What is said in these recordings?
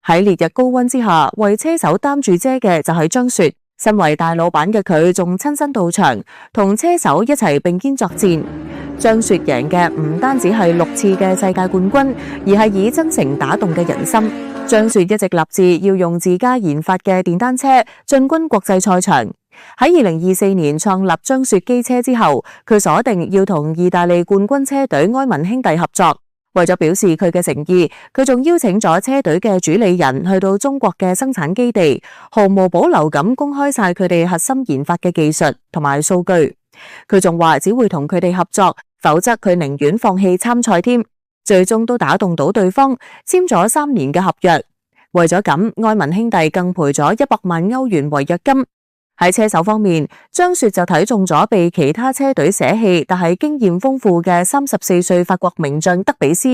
喺烈日高溫之下，為車手擔住遮嘅就係張雪。身為大老闆嘅佢，仲親身到場，同車手一齊並肩作戰。張雪贏嘅唔單止係6次嘅世界冠軍，而係以真誠打動嘅人心。張雪一直立志要用自家研發嘅電單車進軍國際賽場。喺2024年創立張雪機車之後，佢鎖定要同意大利冠軍車隊埃文兄弟合作。為咗表示佢嘅誠意，佢仲邀請咗車隊嘅主理人去到中國嘅生產基地，毫無保留咁公開晒佢哋核心研發嘅技術同埋數據。佢仲話只會同佢哋合作，否則佢寧願放棄參賽添。最終都打動到對方，簽咗3年嘅合約。為咗咁，埃文兄弟更賠咗100萬歐元違約金。喺車手方面，張雪就睇中咗被其他車隊捨棄但係經驗豐富嘅34歲法國名將德比斯。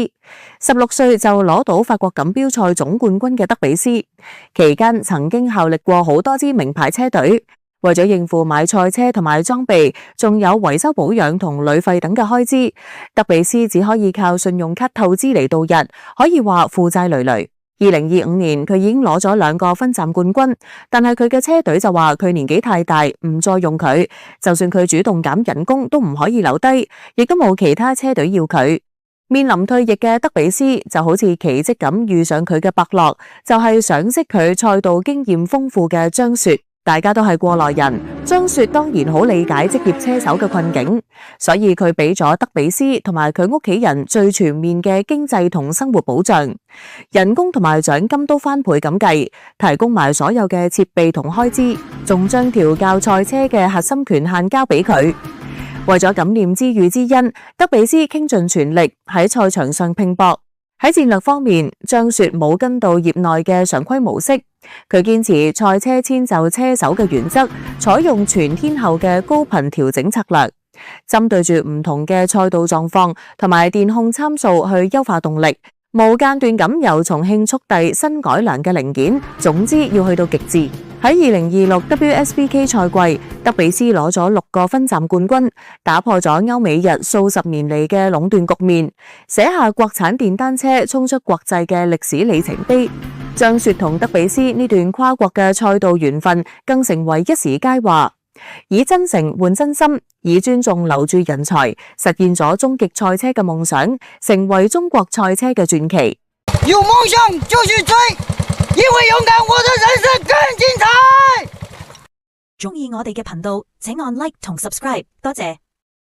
16歲就攞到法國錦標賽總冠軍嘅德比斯，期間曾經效力過好多支名牌車隊。為咗應付買賽車同埋裝備，仲有維修保養同旅費等嘅開支，德比斯只可以靠信用卡透支嚟度日，可以話負債累累。2025年佢已經攞咗2個分站冠軍，但係佢嘅車隊就話佢年紀太大，唔再用佢。就算佢主動減人工，都唔可以留低，亦都冇其他車隊要佢。面臨退役嘅德比斯就好似奇蹟咁遇上佢嘅伯樂，就係賞識佢賽道經驗豐富嘅張雪。大家都係過來人，張雪當然好理解職業車手嘅困境，所以佢俾咗德比斯同埋佢屋企人最全面嘅經濟同生活保障，人工同埋獎金都翻倍咁計，提供埋所有嘅設備同開支，仲將調教賽車嘅核心權限交俾佢。為咗感念知遇之恩，德比斯傾盡全力喺賽場上拼搏。喺戰略方面，張雪冇跟到業內嘅常規模式，佢堅持賽車遷就車手嘅原則，採用全天候嘅高頻調整策略，針對住唔同嘅賽道狀況同埋電控參數去優化動力，無間斷咁由重慶速遞新改良嘅零件，總之要去到極致。喺2026 WSBK 賽季，德比斯攞咗6個分站冠軍，打破咗歐美日數十年嚟嘅壟斷局面，寫下國產電單車衝出國際嘅歷史里程碑。張雪同德比斯呢段跨國嘅賽道緣分，更成為一時佳話。以真誠換真心，以尊重留住人才，實現咗終極賽車嘅夢想，成為中國賽車嘅傳奇。有夢想就去追，因為勇敢，我的人生更精彩。鍾意我哋嘅頻道，請按 like 同 subscribe，多謝。